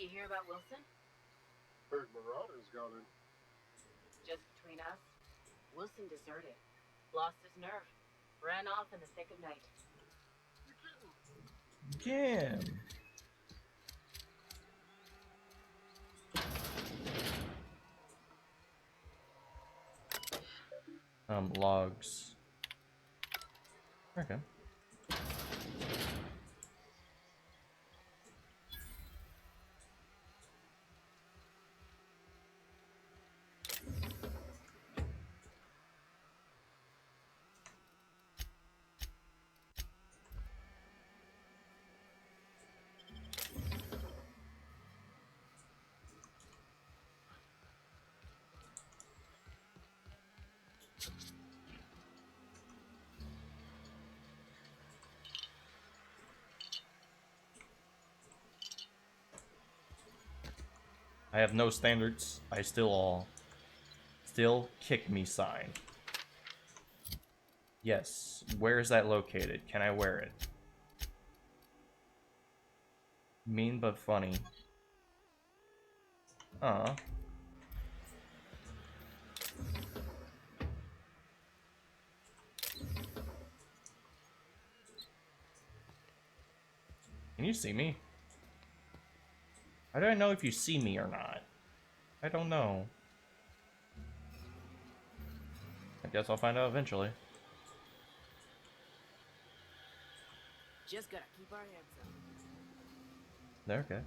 you hear about Wilson? Heard Marauders got in. Just between us, Wilson deserted. Lost his nerve. Ran off in the thick of night. Damn. Logs. Okay. I have no standards. I still kick me sign. Yes. Where is that located? Can I wear it? Mean but funny. Aw. Can you see me? How do I know if you see me or not? I don't know. I guess I'll find out eventually. Just gotta keep our heads up. There, okay.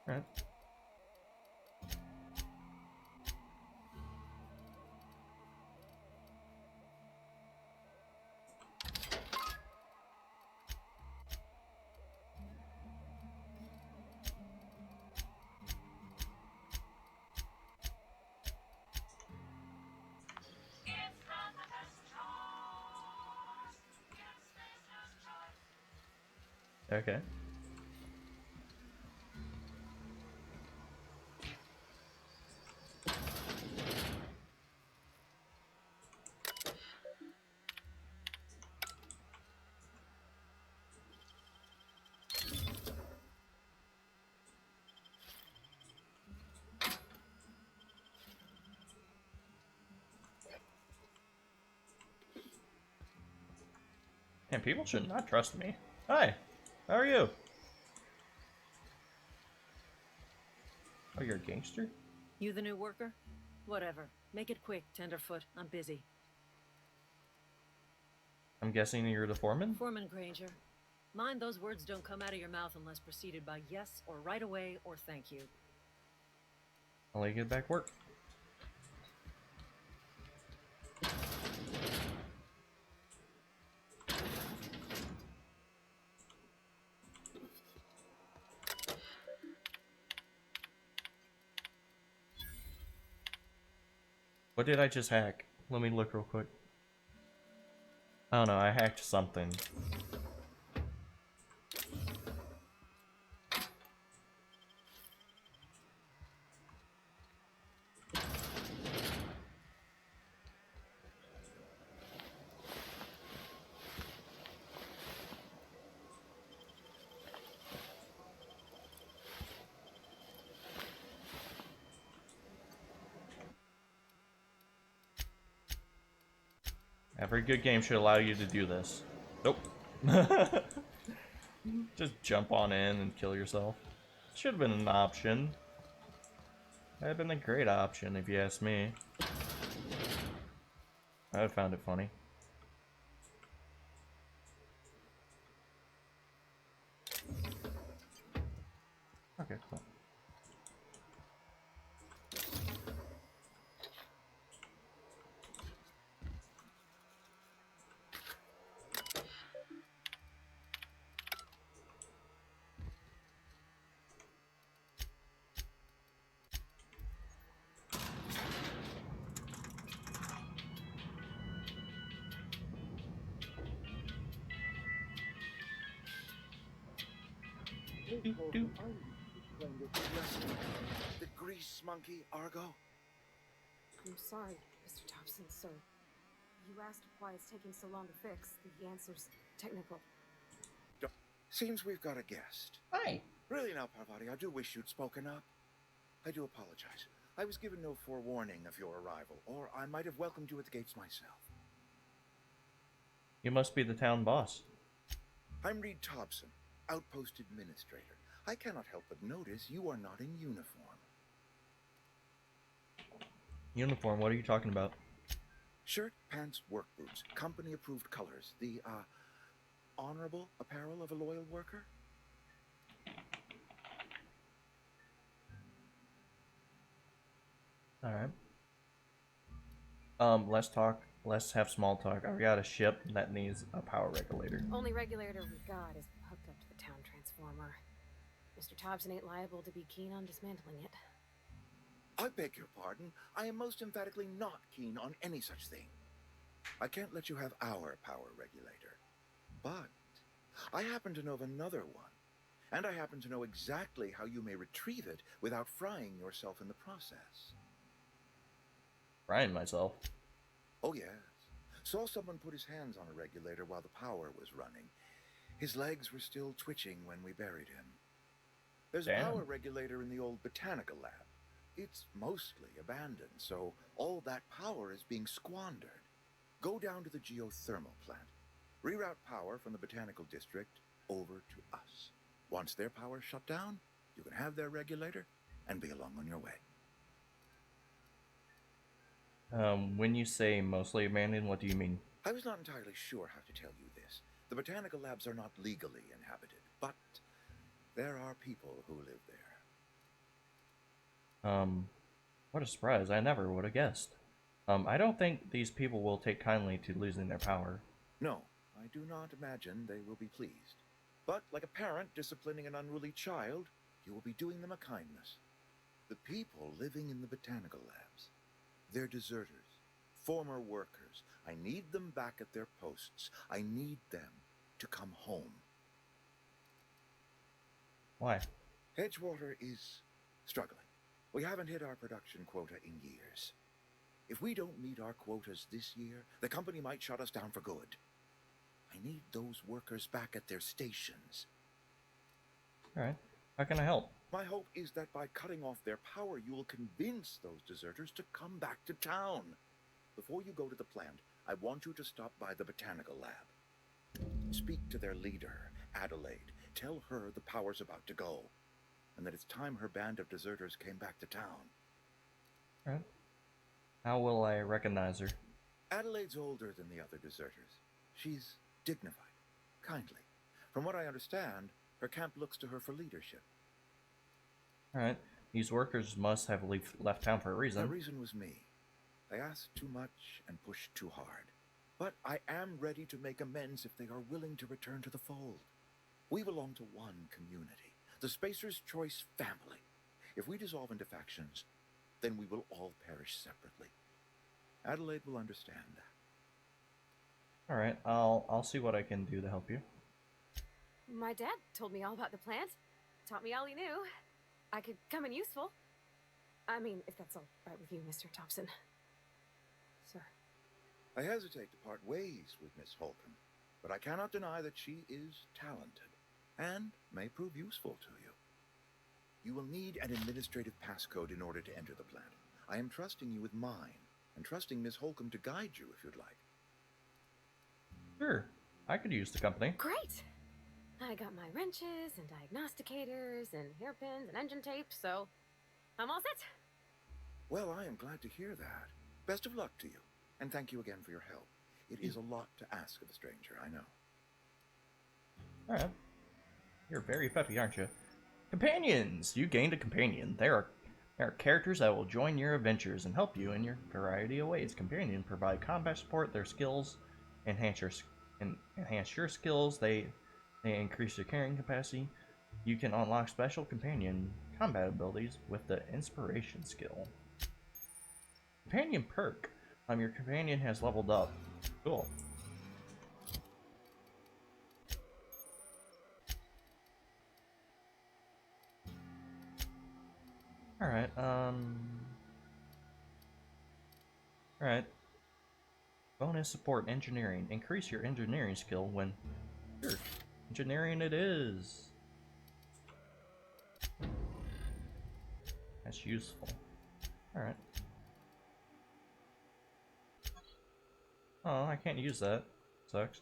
Alright. Okay. And people should not trust me. Hi, how are you? Oh, you're a gangster? You the new worker? Whatever. Make it quick, Tenderfoot. I'm busy. I'm guessing you're the foreman? Foreman Granger. Mind those words don't come out of your mouth unless preceded by yes or right away or thank you. I'll let you get back to work. What did I just hack? Let me look real quick. I don't know, I hacked something. Every good game should allow you to do this. Nope. Just jump on in and kill yourself. Should have been an option. That'd have been a great option if you ask me. I would have found it funny. Okay, cool. Doop. The grease monkey, Argo? I'm sorry, Mr. Thompson, sir. You asked why it's taking so long to fix. The answer's technical. Seems we've got a guest. Hi. Really now, Parvati, I do wish you'd spoken up. I do apologize. I was given no forewarning of your arrival, or I might have welcomed you at the gates myself. You must be the town boss. I'm Reed Thompson, Outpost Administrator. I cannot help but notice you are not in uniform. Uniform, what are you talking about? Shirt, pants, work boots, company-approved colors. The, honorable apparel of a loyal worker? Alright. Let's have small talk. I've got a ship that needs a power regulator. Only regulator we got is hooked up to the town transformer. Mr. Thompson ain't liable to be keen on dismantling it. I beg your pardon. I am most emphatically not keen on any such thing. I can't let you have our power regulator. But I happen to know of another one. And I happen to know exactly how you may retrieve it without frying yourself in the process. Frying myself. Oh, yes. Saw someone put his hands on a regulator while the power was running. His legs were still twitching when we buried him. There's a power regulator in the old botanical lab. It's mostly abandoned, so all that power is being squandered. Go down to the geothermal plant. Reroute power from the botanical district over to us. Once their power's shut down, you can have their regulator and be along on your way. When you say mostly abandoned, what do you mean? I was not entirely sure how to tell you this. The botanical labs are not legally inhabited, but there are people who live there. What a surprise. I never would have guessed. I don't think these people will take kindly to losing their power. No, I do not imagine they will be pleased. But like a parent disciplining an unruly child, you will be doing them a kindness. The people living in the botanical labs, they're deserters, former workers. I need them back at their posts. I need them to come home. Why? Edgewater is struggling. We haven't hit our production quota in years. If we don't meet our quotas this year, the company might shut us down for good. I need those workers back at their stations. Alright. How can I help? My hope is that by cutting off their power, you will convince those deserters to come back to town. Before you go to the plant, I want you to stop by the botanical lab. Speak to their leader, Adelaide. Tell her the power's about to go, and that it's time her band of deserters came back to town. Alright. How will I recognize her? Adelaide's older than the other deserters. She's dignified, kindly. From what I understand, her camp looks to her for leadership. Alright. These workers must have left town for a reason. The reason was me. They asked too much and pushed too hard. But I am ready to make amends if they are willing to return to the fold. We belong to one community, the Spacer's Choice family. If we dissolve into factions, then we will all perish separately. Adelaide will understand that. Alright, I'll see what I can do to help you. My dad told me all about the plant. Taught me all he knew. I could come in useful. I mean, if that's all right with you, Mr. Thompson. Sir. I hesitate to part ways with Miss Holcomb, but I cannot deny that she is talented and may prove useful to you. You will need an administrative passcode in order to enter the plant. I am trusting you with mine, and trusting Miss Holcomb to guide you if you'd like. Sure, I could use the company. Great! I got my wrenches and diagnosticators and hairpins and engine tape, so I'm all set. Well, I am glad to hear that. Best of luck to you, and thank you again for your help. It is a lot to ask of a stranger, I know. Alright. You're very peppy, aren't you? Companions! You gained a companion. There are characters that will join your adventures and help you in your variety of ways. Companions provide combat support. Their skills enhance your skills. They increase your carrying capacity. You can unlock special companion combat abilities with the inspiration skill. Companion perk. Your companion has leveled up. Cool. Alright, Alright. Bonus support engineering. Increase your engineering skill when... Sure. Engineering it is. That's useful. Alright. Oh, I can't use that. Sucks.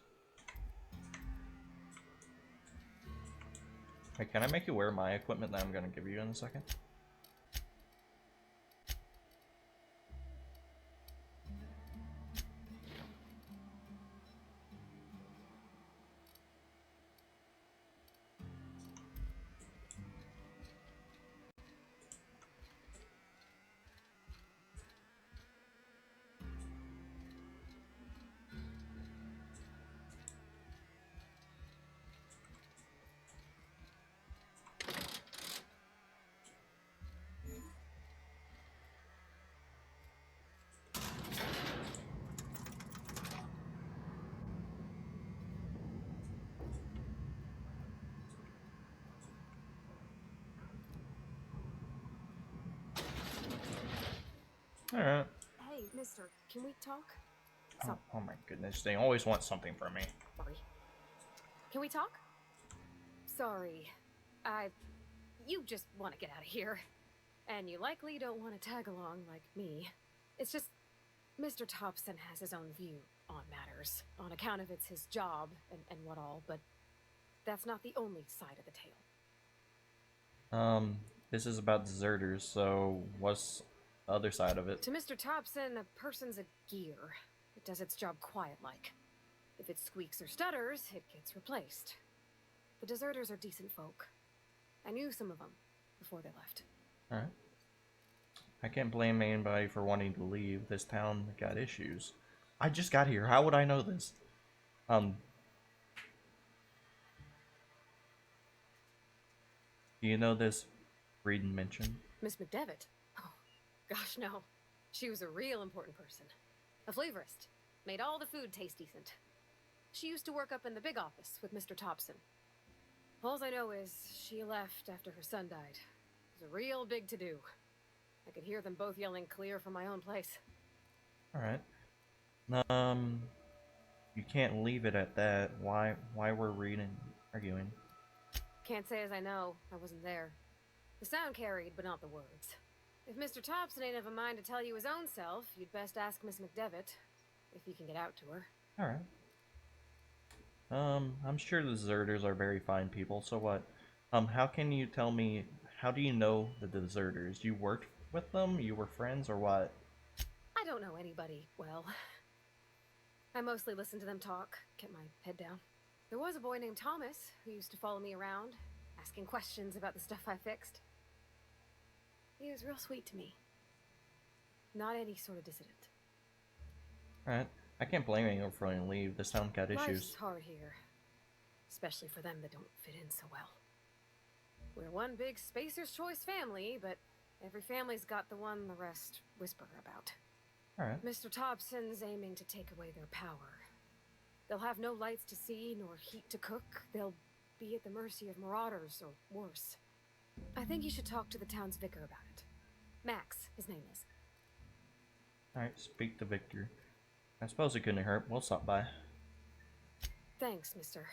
Hey, can I make you wear my equipment that I'm gonna give you in a second? Alright. Hey, mister, can we talk? Oh my goodness, they always want something from me. Sorry. Can we talk? Sorry. You just want to get out of here. And you likely don't want to tag along like me. It's just, Mr. Thompson has his own view on matters, on account of it's his job and what all, but that's not the only side of the tale. This is about deserters, so what's the other side of it? To Mr. Thompson, a person's a gear. It does its job quiet-like. If it squeaks or stutters, it gets replaced. The deserters are decent folk. I knew some of them before they left. Alright. I can't blame anybody for wanting to leave. This town got issues. I just got here. How would I know this? Do you know this Breeden mentioned? Miss McDevitt? Oh, gosh, no. She was a real important person. A flavorist. Made all the food taste decent. She used to work up in the big office with Mr. Thompson. All I know is she left after her son died. It was a real big to-do. I could hear them both yelling clear from my own place. Alright. You can't leave it at that. Why we're arguing? Can't say as I know. I wasn't there. The sound carried, but not the words. If Mr. Thompson ain't of a mind to tell you his own self, you'd best ask Miss McDevitt, if you can get out to her. Alright. I'm sure the deserters are very fine people, so what? How can you tell me, how do you know the deserters? You worked with them? You were friends, or what? I don't know anybody well. I mostly listened to them talk, kept my head down. There was a boy named Thomas who used to follow me around, asking questions about the stuff I fixed. He was real sweet to me. Not any sort of dissident. Alright. I can't blame anyone for wanting to leave. This town got issues. Life's hard here. Especially for them that don't fit in so well. We're one big Spacer's Choice family, but every family's got the one the rest whisper about. Alright. Mr. Thompson's aiming to take away their power. They'll have no lights to see, nor heat to cook. They'll be at the mercy of marauders, or worse. I think you should talk to the town's vicar about it. Max, his name is. Alright, speak to Victor. I suppose it couldn't hurt. We'll stop by. Thanks, mister.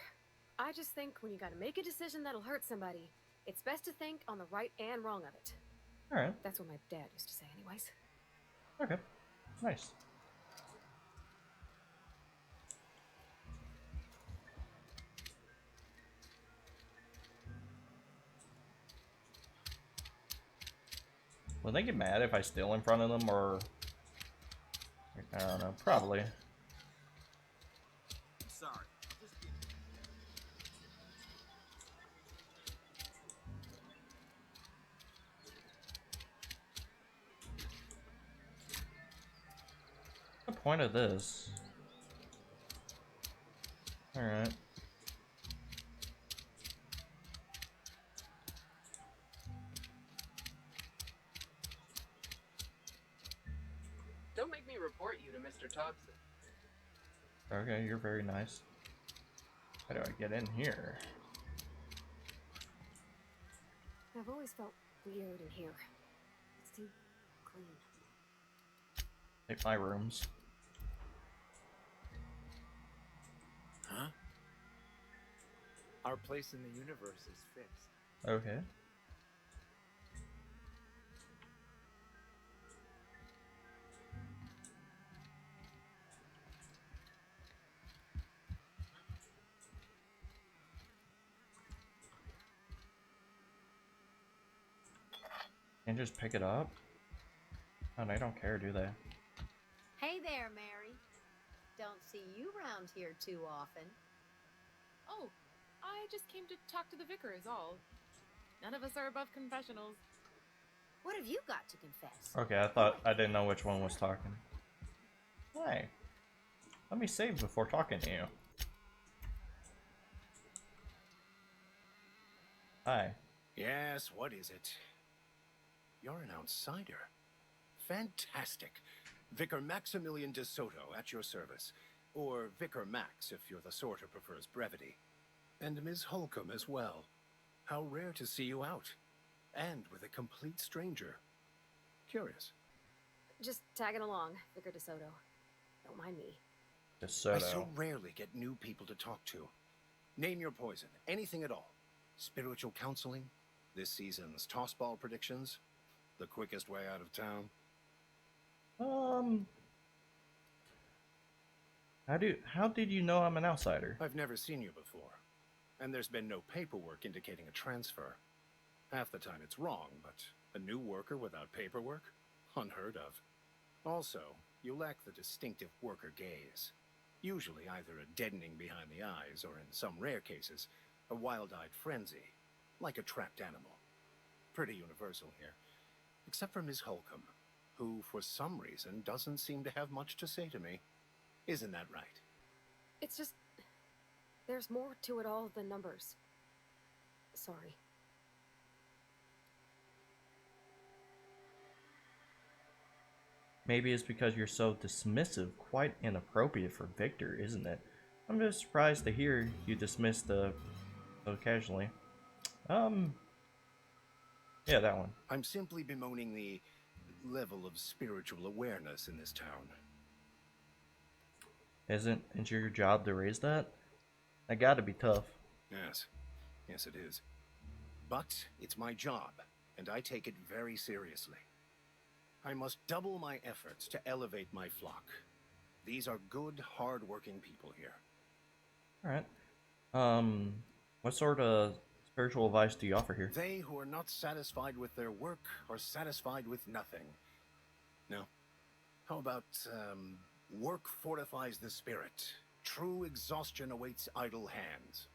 I just think when you gotta make a decision that'll hurt somebody, it's best to think on the right and wrong of it. Alright. That's what my dad used to say anyways. Okay. Nice. Will they get mad if I steal in front of them, or... I don't know, probably. Sorry. What's the point of this? Alright. Don't make me report you to Mr. Thompson. Okay, you're very nice. How do I get in here? I've always felt weird in here. too clean. Take my rooms. Huh? Our place in the universe is fixed. Okay. And just pick it up? Oh, they don't care, do they? Hey there, Mary. Don't see you around here too often. Oh, I just came to talk to the vicar is all. None of us are above confessionals. What have you got to confess? Okay, I didn't know which one was talking. Hey, let me save before talking to you. Hi. Yes, what is it? You're an outsider. Fantastic. Vicar Maximilian de Soto at your service. Or Vicar Max, if you're the sort who prefers brevity. And Ms. Holcomb as well. How rare to see you out. And with a complete stranger. Curious. Just tagging along, Vicar DeSoto. Don't mind me. De Soto. I so rarely get new people to talk to. Name your poison. Anything at all. Spiritual counseling. This season's tossball predictions. The quickest way out of town. How did you know I'm an outsider? I've never seen you before. And there's been no paperwork indicating a transfer. Half the time it's wrong, but a new worker without paperwork? Unheard of. Also, you lack the distinctive worker gaze. Usually either a deadening behind the eyes, or in some rare cases, a wild-eyed frenzy, like a trapped animal. Pretty universal here. Except for Ms. Holcomb, who, for some reason, doesn't seem to have much to say to me. Isn't that right? It's just... there's more to it all than numbers. Sorry. Maybe it's because you're so dismissive, quite inappropriate for Victor, isn't it? I'm just surprised to hear you dismiss the so casually. Yeah, that one. I'm simply bemoaning the level of spiritual awareness in this town. Isn't your job to raise that? That gotta be tough. Yes. Yes, it is. But it's my job, and I take it very seriously. I must double my efforts to elevate my flock. These are good, hard-working people here. Alright. What sort of spiritual advice do you offer here? They who are not satisfied with their work are satisfied with nothing. No. How about, work fortifies the spirit. True exhaustion awaits idle hands.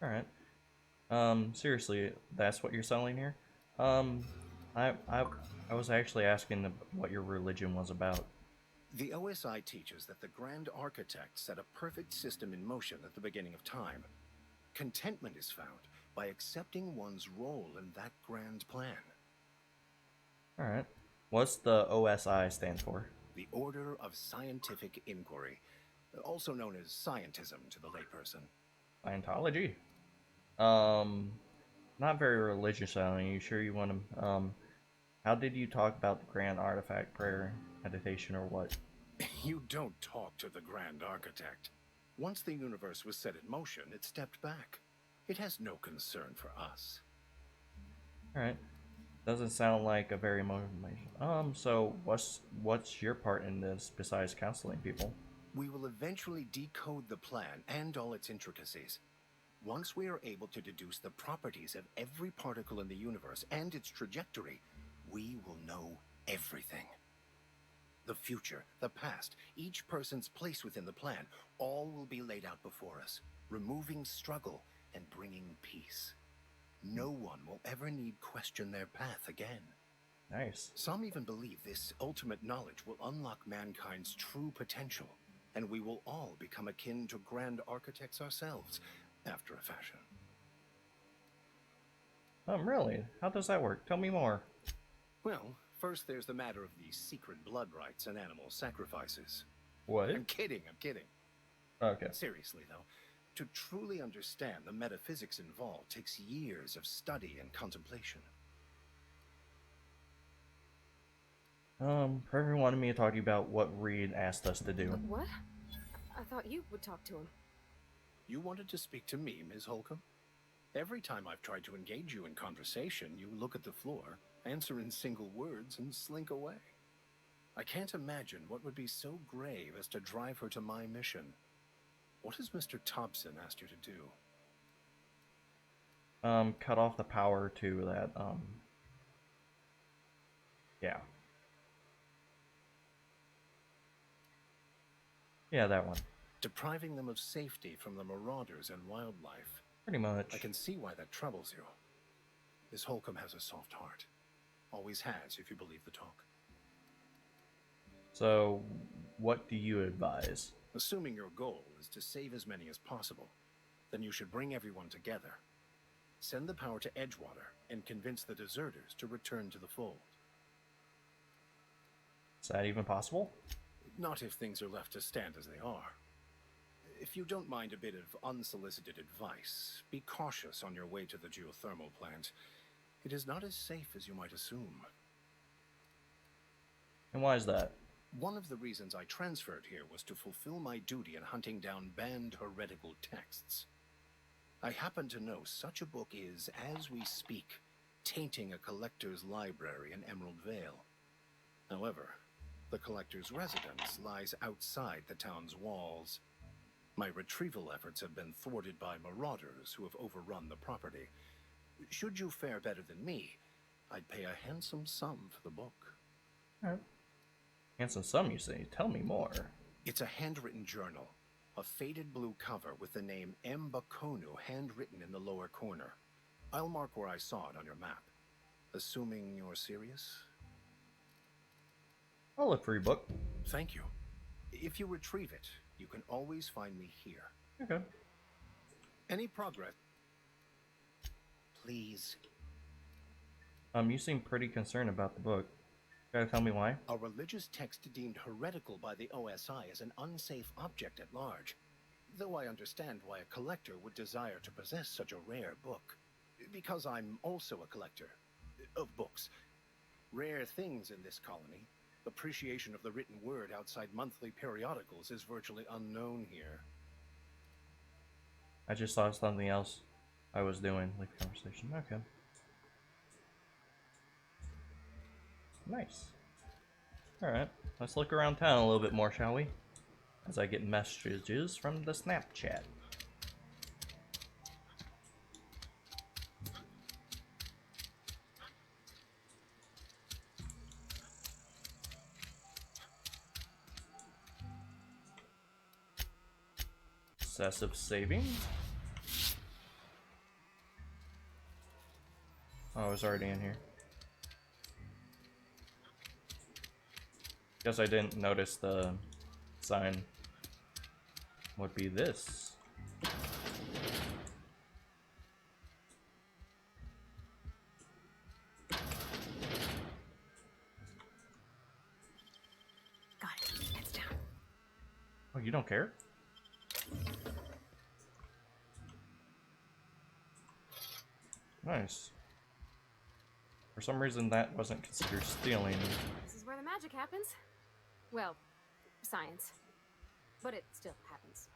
Alright. Seriously, that's what you're selling here? I was actually asking what your religion was about. The OSI teaches that the Grand Architect set a perfect system in motion at the beginning of time. Contentment is found by accepting one's role in that grand plan. Alright. What's the OSI stand for? The Order of Scientific Inquiry, also known as scientism to the layperson. Scientology? Not very religious sounding. You sure you want to, how did you talk about the Grand Artifact prayer, meditation, or what? You don't talk to the Grand Architect. Once the universe was set in motion, it stepped back. It has no concern for us. Alright. Doesn't sound like a very motivation. So what's your part in this besides counseling people? We will eventually decode the plan and all its intricacies. Once we are able to deduce the properties of every particle in the universe and its trajectory, we will know everything. The future, the past, each person's place within the plan, all will be laid out before us, removing struggle and bringing peace. No one will ever need question their path again. Nice. Some even believe this ultimate knowledge will unlock mankind's true potential, and we will all become akin to Grand Architects ourselves, after a fashion. Really? How does that work? Tell me more. Well, first there's the matter of the secret blood rites and animal sacrifices. What? I'm kidding. Okay. Seriously, though, to truly understand the metaphysics involved takes years of study and contemplation. Trevor wanted me to talk to you about what Reed asked us to do. What? I thought you would talk to him. You wanted to speak to me, Ms. Holcomb? Every time I've tried to engage you in conversation, you look at the floor, answer in single words, and slink away. I can't imagine what would be so grave as to drive her to my mission. What has Mr. Thompson asked you to do? Cut off the power to that, yeah. Yeah, that one. Depriving them of safety from the marauders and wildlife. Pretty much. I can see why that troubles you. Miss Holcomb has a soft heart. Always has, if you believe the talk. So, what do you advise? Assuming your goal is to save as many as possible, then you should bring everyone together. Send the power to Edgewater and convince the deserters to return to the fold. Is that even possible? Not if things are left to stand as they are. If you don't mind a bit of unsolicited advice, be cautious on your way to the geothermal plant. It is not as safe as you might assume. And why is that? One of the reasons I transferred here was to fulfill my duty in hunting down banned heretical texts. I happen to know such a book is, as we speak, tainting a collector's library in Emerald Vale. However, the collector's residence lies outside the town's walls. My retrieval efforts have been thwarted by marauders who have overrun the property. Should you fare better than me, I'd pay a handsome sum for the book. Alright. Handsome sum, you say? Tell me more. It's a handwritten journal. A faded blue cover with the name M. Bakonu handwritten in the lower corner. I'll mark where I saw it on your map. Assuming you're serious? I'll look for your book. Thank you. If you retrieve it, you can always find me here. Okay. Any progress? Please. You seem pretty concerned about the book. Gotta tell me why? A religious text deemed heretical by the OSI is an unsafe object at large. Though I understand why a collector would desire to possess such a rare book. Because I'm also a collector of books. Rare things in this colony. Appreciation of the written word outside monthly periodicals is virtually unknown here. I just saw something else I was doing, like conversation. Okay. Nice. Alright, let's look around town a little bit more, shall we? As I get messages from the Snapchat. Excessive saving? Oh, I was already in here. Guess I didn't notice the sign would be this. Got it. It's down. Oh, you don't care? Nice. For some reason that wasn't considered stealing. This is where the magic happens. Well, science. But it still happens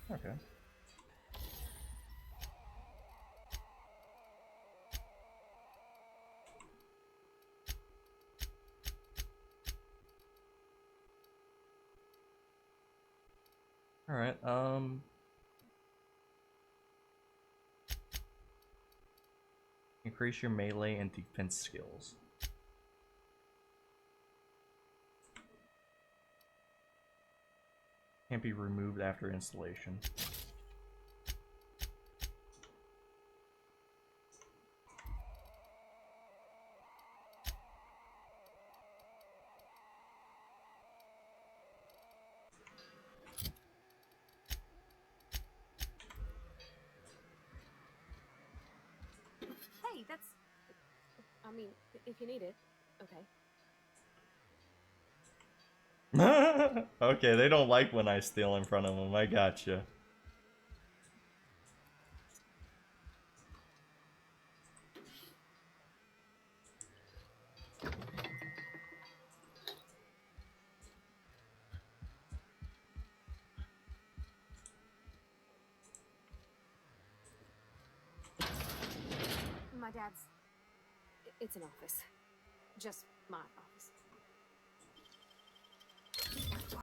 here. Okay. Alright, increase your melee and defense skills. Can't be removed after installation. Hey, that's... I mean, if you need it, okay. Okay, they don't like when I steal in front of them. I gotcha. my dad's... It's an office. Just my office.